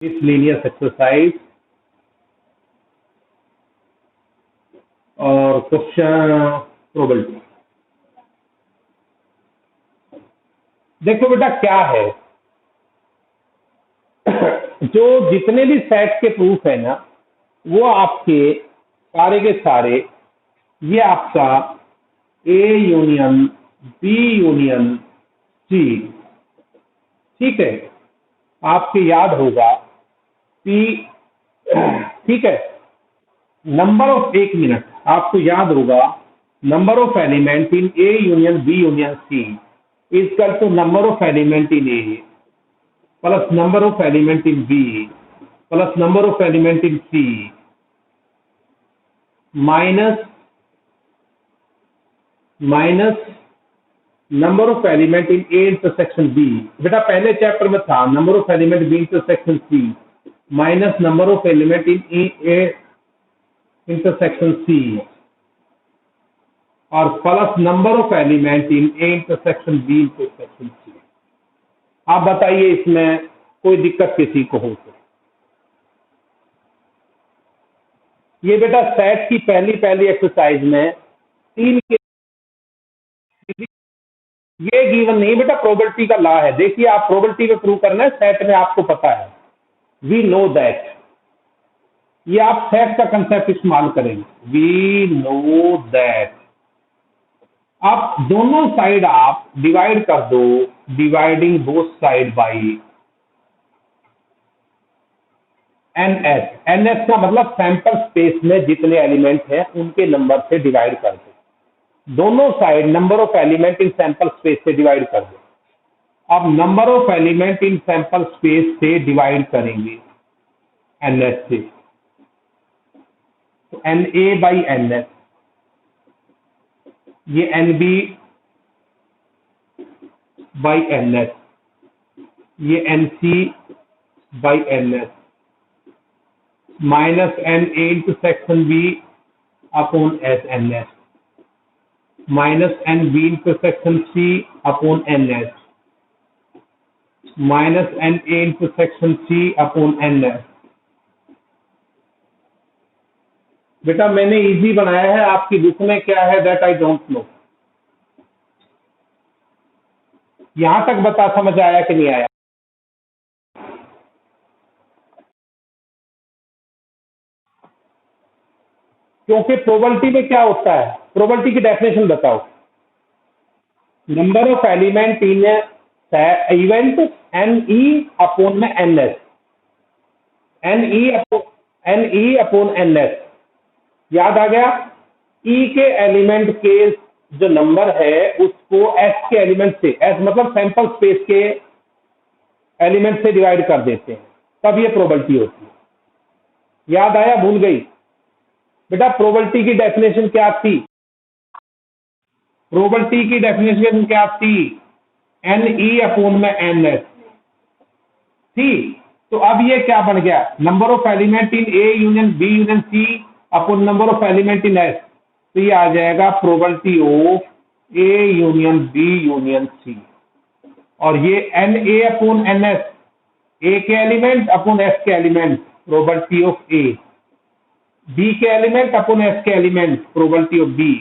miscellaneous exercise और question probability. देखो बेटा क्या है, जो जितने भी सेट के प्रूफ है ना, वो आपके सारे के सारे ये आपका A union B union C, ठीक है, आपके याद होगा पी, ठीक है, नंबर ऑफ, एक मिनट, आपको याद होगा number of element in A union B union C is equal to number of element in A plus number of element in B plus number of element in C minus number of element in A intersection B. बेटा पहले chapter में था number of element B intersection C minus number of element in A intersection C और plus number of element in A intersection B intersection सी। आप बताइए इसमें कोई दिक्कत किसी को हो तो। ये बेटा सेट की पहली एक्सरसाइज में तीन के, ये गिवन नहीं बेटा, प्रोबेबिलिटी का लॉ है। देखिए आप प्रोबेबिलिटी को प्रूव करना है, सेट में आपको पता है, वी नो दैट, ये आप सेट का कंसेप्ट इस्तेमाल करेंगे, वी नो दैट। आप दोनों साइड आप डिवाइड कर दो, dividing both side by NS. NS का मतलब सैंपल स्पेस में जितने एलिमेंट हैं उनके नंबर से डिवाइड कर दो, दोनों side number of element in sample space से डिवाइड कर दो। अब number of element in sample space से डिवाइड करेंगे एनएस से, तो N A by N S, ये N B by N S, ये N C by N S minus N A intersection B upon S N S minus N B intersection C upon N S minus N A intersection C upon N S. बेटा मैंने easy बनाया है, आपकी book में क्या है that I don't know. यहां तक बता समझ आया कि नहीं आया? क्योंकि प्रोबेबिलिटी में क्या होता है, प्रोबेबिलिटी की डेफिनेशन बताओ। Number of element in event N E upon में N S, N E upon N S, याद आ गया? ई के एलिमेंट के जो नंबर है उसको एस के एलिमेंट से, एस मतलब सैंपल स्पेस के एलिमेंट से डिवाइड कर देते हैं, तब ये प्रोबेबिलिटी होती है। याद आया, भूल गई? बेटा प्रोबेबिलिटी की डेफिनेशन क्या थी? प्रोबेबिलिटी की डेफिनेशन क्या थी? एन ई अपॉन में एन एस थी। तो अब ये क्या बन गया? Number of element in A union B union C upon number of element in S, तो ये आ जाएगा probability of A union B union C. और ये N A upon N S, A के एलिमेंट अपॉन एस के element, probability of A, B के element upon S के एलिमेंट, प्रोबेबिलिटी ऑफ बी,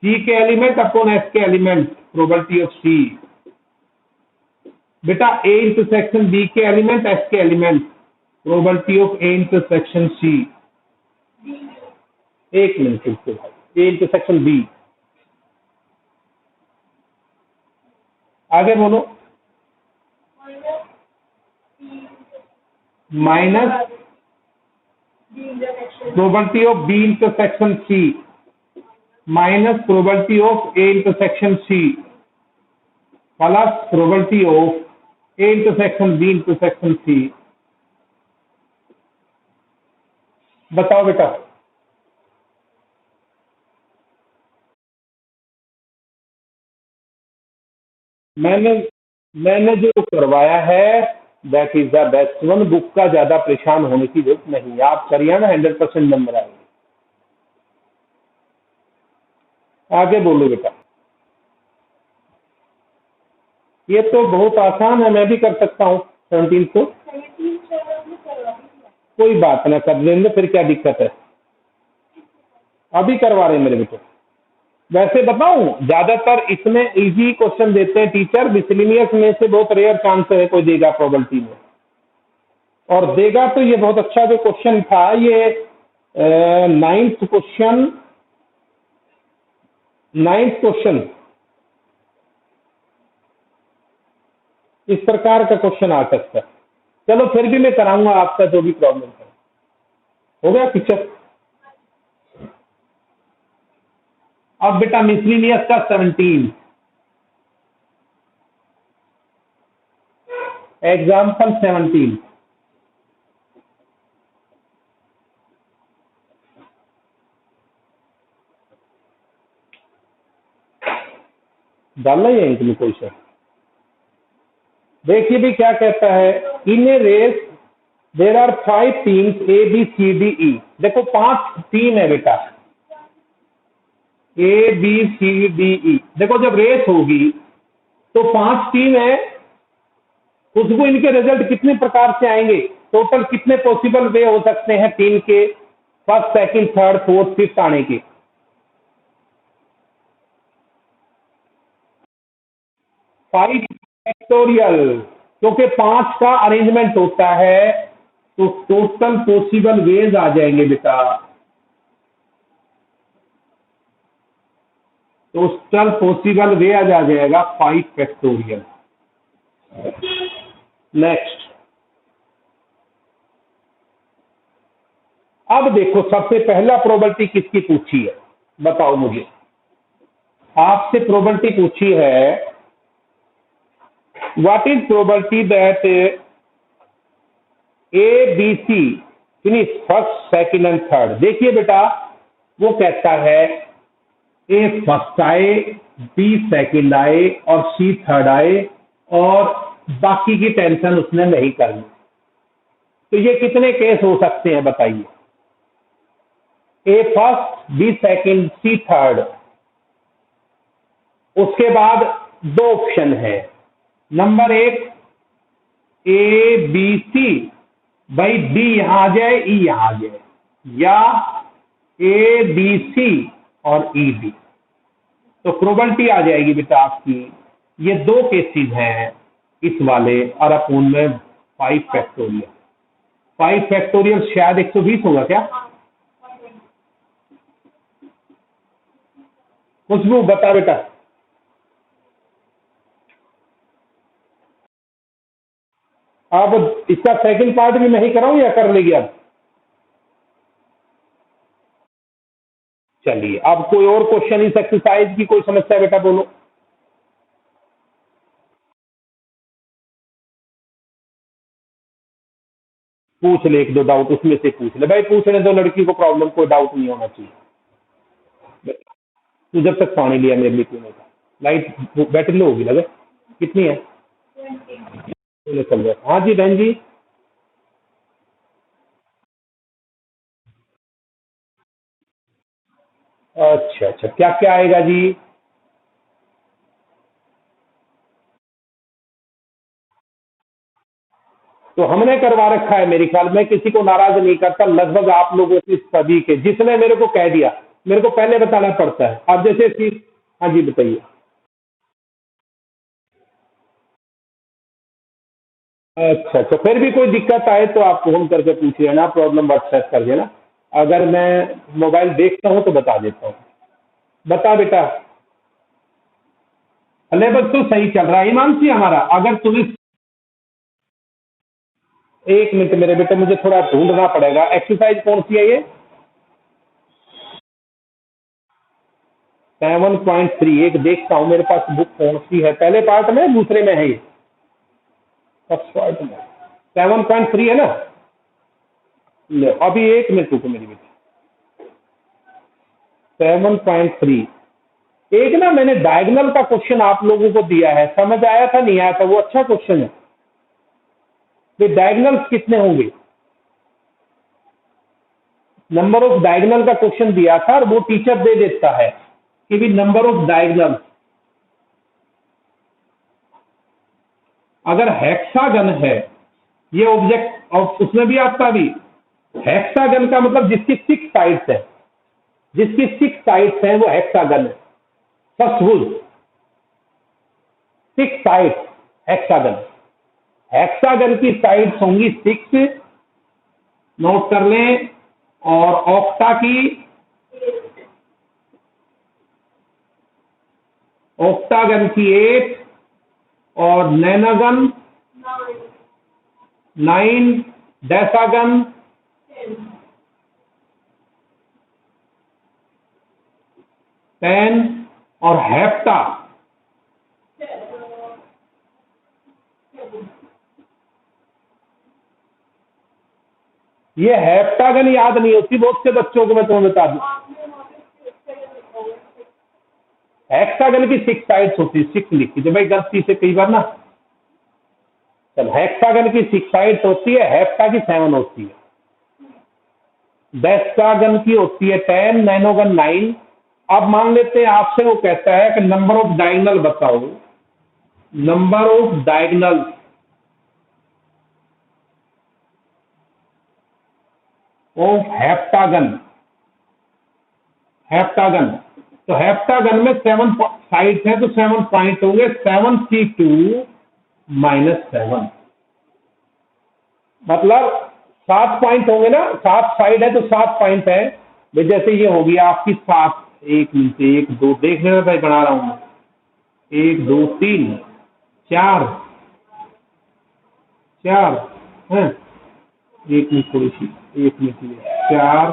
सी के एलिमेंट अपॉन एस के element, probability of C. बेटा A intersection B के element S के element, probability of A intersection C. एक minute फिर भाई, ए इंटरसेक्शन बी, आगे बोलो। Minus probability of B intersection C minus probability of A intersection C plus probability of A intersection B intersection C. बताओ बेटा। मैंने जो करवाया है that is the best one. Book का ज्यादा परेशान होने की जरूरत नहीं, आप करिए ना, 100% नंबर आएंगे। आगे बोलो बेटा। ये तो बहुत आसान है, मैं भी कर सकता हूँ, 17 को कोई बात ना, कर लेंगे, फिर क्या दिक्कत है, अभी करवा रहे हैं मेरे बेटे। वैसे बताऊं, ज्यादातर इसमें इजी क्वेश्चन देते हैं टीचर, मिसलिनियस में से बहुत रेयर चांस है कोई देगा प्रोबेबिलिटी में, और देगा तो ये बहुत अच्छा जो क्वेश्चन था ये 9th क्वेश्चन इस प्रकार का क्वेश्चन आ सकता है। चलो फिर भी मैं कराऊंगा आपका जो भी प्रॉब्लम है। हो गया पिक्चर। अब बेटा मिसलिनियस का 17 एग्जाम्पल 17। डालना ही है इनके लिए क्वेश्चन। देखिए भी क्या कहता है, in a race there are 5 teams ABCDE। देखो 5 टीम है बेटा, ABCDE। देखो जब रेस होगी तो 5 टीम है, उसको इनके रिजल्ट कितने प्रकार से आएंगे, टोटल कितने पॉसिबल वे हो सकते हैं टीम के first, second, third, fourth, fifth आने के। 5 फैक्टोरियल, क्योंकि 5 का अरेंजमेंट होता है तो टोटल पॉसिबल वेज आ जाएंगे बेटा, टोटल पॉसिबल वे आ जाएगा 5 फैक्टोरियल। नेक्स्ट, अब देखो सबसे पहला प्रोबेबिलिटी किसकी पूछी है, बताओ मुझे। आपसे प्रोबेबिलिटी पूछी है, what is probability that ABC finish first, second and third. देखिए बेटा वो कहता है A फर्स्ट आए, B सेकंड आए और C थर्ड आए, और बाकी की टेंशन उसने नहीं करनी। तो ये कितने केस हो सकते हैं बताइए। A first, B second, C third. उसके बाद 2 ऑप्शन है, नंबर 1 ABC, भाई D यहां आ जाए, E यहां आ जाए, या ABC और EB। तो प्रोबेबिलिटी आ जाएगी बेटा आपकी, ये 2 केसेस हैं इस वाले, और अपूर्ण में 5 फैक्टोरियल। 5 फैक्टोरियल शायद 120 होगा क्या, खुशबू बता बेटा। अब इसका सेकंड पार्ट भी मैं ही कराऊं या कर लेगी अब। चलिए, अब कोई और क्वेश्चन इस एक्सरसाइज की कोई समस्या बेटा बोलो। पूछ ले, 1-2 डाउट उसमें से पूछ ले भाई, पूछने दो लड़की को, प्रॉब्लम, कोई डाउट नहीं होना चाहिए। तू जब तक पानी लिया मेरे लिए पीने का, लाइट बैटरी लो होगी लगे, कितनी है, चल जाए। हाँ जी बहन जी। अच्छा अच्छा, क्या क्या आएगा जी। तो हमने करवा रखा है, मेरे ख्याल में किसी को नाराज नहीं करता, लगभग आप लोगों की सभी के, जिसने मेरे को कह दिया, मेरे को पहले बताना पड़ता है। अब जैसे हाँ जी बताइए। अच्छा अच्छा, फिर भी कोई दिक्कत आए तो आप फोन करके पूछ लेना, प्रॉब्लम व्हाट्सएप कर देना, अगर मैं मोबाइल देखता हूँ तो बता देता हूँ। बता बेटा। सिलेबस तो सही चल रहा है हिमांशी हमारा। अगर तुम्हें, एक मिनट मेरे बेटे, मुझे थोड़ा ढूंढना पड़ेगा, एक्सरसाइज कौन सी है ये। 7.3, एक देखता हूँ मेरे पास बुक कौन सी है, पहले पार्ट में दूसरे में है ये, फर्स्ट पार्ट में 7.3 है ना। ले अभी एक मिनट रुको मेरी बेटी। 7.3, एक ना मैंने डायगोनल का क्वेश्चन आप लोगों को दिया है, समझ आया था नहीं आया था, वो अच्छा क्वेश्चन है। तो डायगोनल्स कितने होंगे, नंबर ऑफ डायगोनल का क्वेश्चन दिया था, और वो टीचर दे देता है कि भी नंबर ऑफ डायगोनल, अगर हेक्सागन है ये ऑब्जेक्ट और उसमें भी आपका भी हेक्सागन का मतलब जिसकी 6 साइड्स है, जिसकी 6 साइड्स है वो हेक्सागन है। First rule 6 sides hexagon. Hexagon की साइड्स होंगी 6, नोट कर लें। और ऑक्टागन की 8 और नैनागन 9, डेसागन 10 और हेप्टा ये हेप्टागन याद नहीं होती बहुत से बच्चों को, मैं तुम्हें बता दूं। हेक्सागन की 6 साइड्स होती है, 6 लिखी थी भाई गलती से कई बार ना। चल हेक्सागन की 6 साइड्स होती है, हेप्टा की 7 होती है, डेस्टागन की होती है 10, नैनोगन 9। अब मान लेते हैं आपसे वो कहता है कि नंबर ऑफ डायगोनल बताओ, number of diagonal of heptagon. Heptagon तो हेप्टागन में 7 साइड्स हैं तो 7 पॉइंट होंगे, 7C2 - 7 मतलब 7 पॉइंट होंगे ना, 7 साइड है तो 7 पॉइंट है। जैसे ये हो गया आपकी 7, 1 नीचे 1 2, देख लेना भाई बना रहा हूं मैं, 1 2 3 4 4 है, एक में थोड़ी सी, एक में 4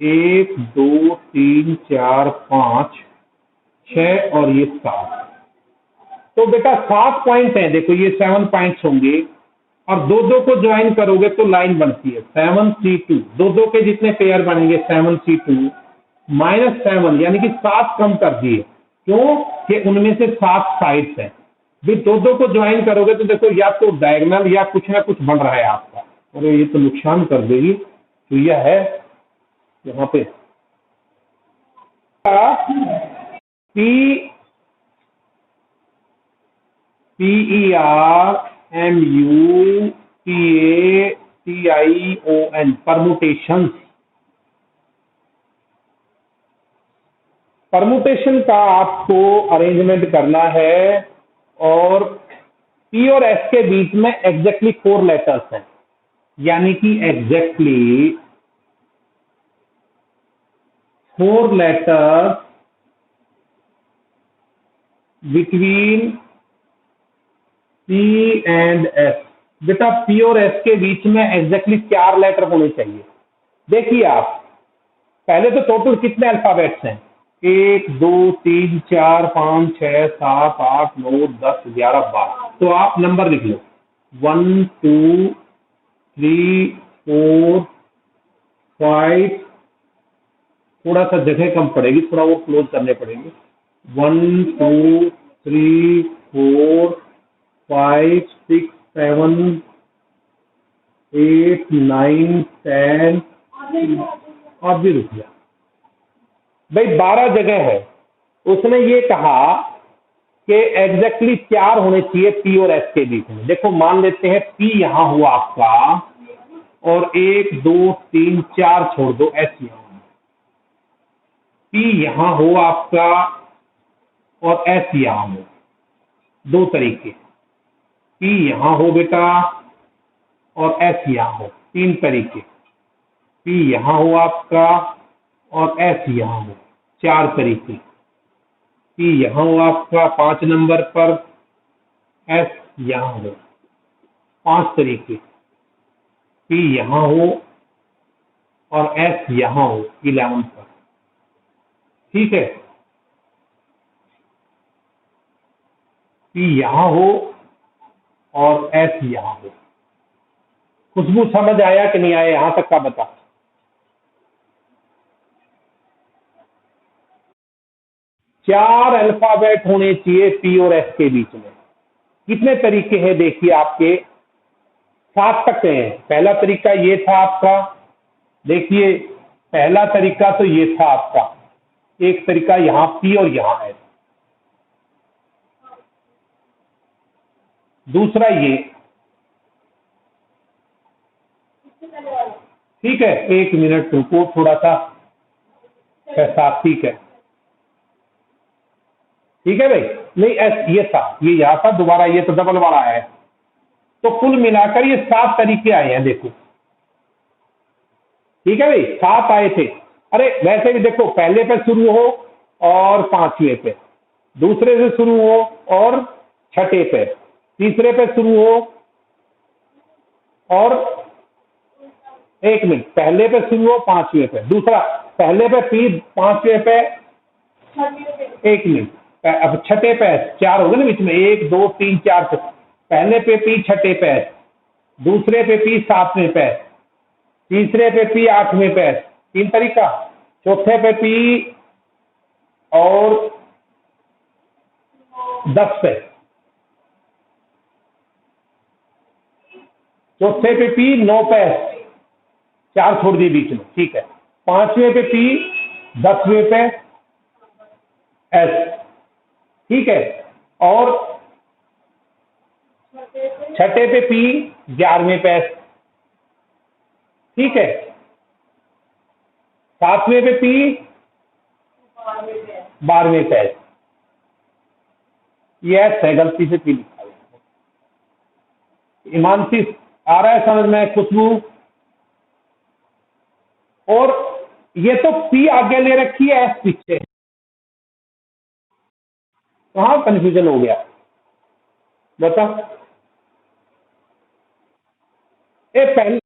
1 2 3 4 5 6 और ये 7। तो बेटा 7 पॉइंट है, देखो ये 7 पॉइंट्स होंगे और दो दो को ज्वाइन करोगे तो लाइन बनती है 7C2, दो दो के जितने पेयर बनेंगे 7C2 -7 यानी कि 7 कम कर दिए। क्यों कि उनमें से 7 साइड्स हैं। भी दो दो को ज्वाइन करोगे तो देखो या तो डायगोनल या कुछ ना कुछ बन रहा है आपका। अरे ये तो नुकसान कर देगी, तो यह है यहाँ पे PERMUTATION परमुटेशन। परमुटेशन का आपको अरेंजमेंट करना है और पी और एस के बीच में एग्जैक्टली 4 लेटर्स हैं, यानी कि exactly 4 letters between P and S. बेटा पी और एस के बीच में एग्जैक्टली 4 लेटर होने चाहिए। देखिए आप पहले तो टोटल कितने अल्फाबेट्स हैं, 1 2 3 4 5 6 7 8 9 10 11 12। तो आप नंबर लिख लो 1 2 3 4 5, थोड़ा सा जगह कम पड़ेगी, थोड़ा वो क्लोज करने पड़ेंगे। 1 2 3 4 5 6 7 8 9 10। अब भी रुक गया भाई, 12 जगह है। उसने ये कहा कि एग्जैक्टली 4 होने चाहिए पी और एस के बीच में। देखो मान लेते हैं पी यहां हुआ आपका और 1 2 3 4 छोड़ दो, एस यहां, पी यहां हो आपका और एस यहां हो। 2 तरीके, पी यहां हो बेटा और एस यहां हो। 3 तरीके, पी यहां हो आपका और एस यहां हो। 4 तरीके, पी यहां हो आपका 5 नंबर पर, एस यहां हो। 5 तरीके, पी यहां हो और एस यहां हो 11 पर। ठीक है, पी यहां हो और एस यहां हो। खुशबू समझ आया कि नहीं आया, यहां तक का बता। 4 अल्फाबेट होने चाहिए पी और एस के बीच में। कितने तरीके हैं देखिए आपके, 7 तक हैं। पहला तरीका ये था आपका, देखिए पहला तरीका तो ये था आपका, एक तरीका यहां पी और यहां एस। दूसरा ये, ठीक है, 1 मिनट रुको थोड़ा सा पैसा, ठीक है, ठीक है भाई। नहीं ये था, ये यहाँ था, दोबारा ये तो डबल वाला है। तो कुल मिलाकर ये 7 तरीके आए हैं, देखो, ठीक है भाई, 7 आए थे। अरे वैसे भी देखो, पहले पे शुरू हो और 5वें पे, दूसरे से शुरू हो और 6ठे पे, तीसरे पे शुरू हो और 1 मिनट, पहले पे शुरू हो 5वें पे, दूसरा पहले पे पी 5वें पे 1 मिनट, अब 6ठे पे 4 हो गए ना बीच में, 1 2 3 4 पे, पहले पे पी 6ठे पे, दूसरे पे पी 7वें पे, तीसरे पे पी 8वें पे, 3 तरीका, चौथे पे पी और 10 पे, चौथे पे पी 9 पे, 4 छोड़ दिए बीच में, ठीक है, 5वें पे पी 10वें पे एस, ठीक है, और 6ठे पे पी 11वें पे एस, ठीक है, 7वें पे पी 12वें पे एस, ये एस है, गलती से पी लिखा है। ईमानसी आ रहा है समझ में? खुशबू, और ये तो पी आगे ले रखी है, एस पीछे, कहां कंफ्यूजन हो गया बता? ए पहले,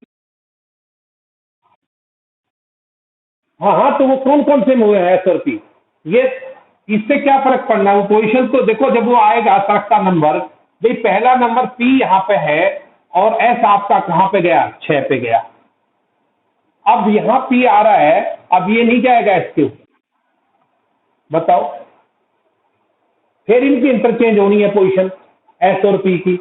हाँ हाँ, तो वो कौन कौन से हुए हैं एस और पी, ये इससे क्या फर्क पड़ना है? वो पोजीशन तो देखो, जब वो आएगा तक का नंबर, भाई पहला नंबर पी यहाँ पे है और एस आपका कहां पे गया? 6 पे गया। अब यहां पी आ रहा है, अब ये नहीं जाएगा एस के ऊपर, बताओ, फिर इनकी इंटरचेंज होनी है पोजीशन एस और पी की।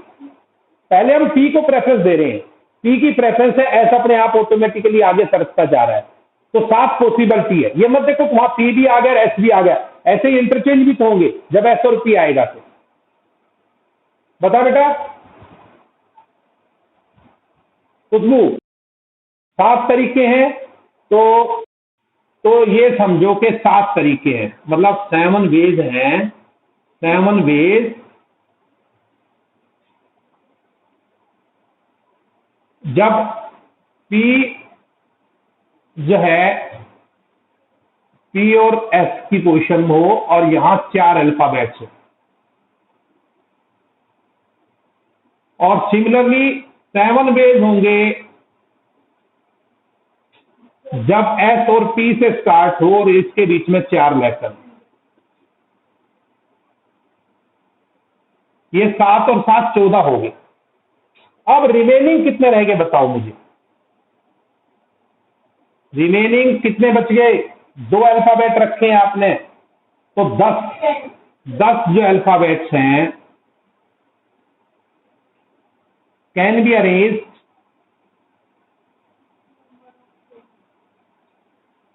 पहले हम पी को प्रेफरेंस दे रहे हैं, पी की प्रेफरेंस है, एस अपने आप ऑटोमेटिकली आगे सरकता जा रहा है। तो 7 पॉसिबिलिटी है, ये मत देखो वहां पी भी आ गया एस भी आ गया, ऐसे ही इंटरचेंज भी तो होंगे जब एस और पी आएगा। तो बता बेटा खुशबू, 7 तरीके हैं, तो ये समझो कि 7 तरीके हैं, मतलब 7 वेज हैं, 7 वेज जब पी जो है पी और एस की पोजीशन हो और यहां 4 अल्फाबेट्स हो, और सिमिलरली 7 वेज होंगे जब एस और पी से स्टार्ट हो और इसके बीच में 4 लेटर। ये 7 और 7 14 हो गए। अब रिमेनिंग कितने रह गए बताओ मुझे? रिमेनिंग कितने बच गए? 2 अल्फाबेट रखे हैं आपने, तो 10 जो अल्फाबेट्स हैं can be arranged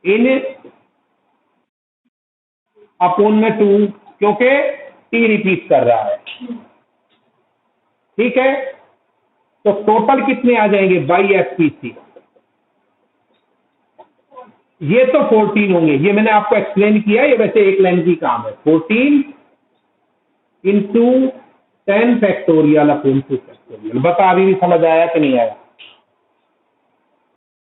in upon में 2, क्योंकि टी रिपीट कर रहा है, ठीक है। तो टोटल कितने आ जाएंगे बाई एफ पी सी? ये तो 14 होंगे, ये मैंने आपको एक्सप्लेन किया, ये वैसे एक लाइन की काम है। 14 इंटू 10 फैक्टोरियल अपॉन 2 फैक्टोरियल। बता, अभी भी समझ आया कि नहीं आया?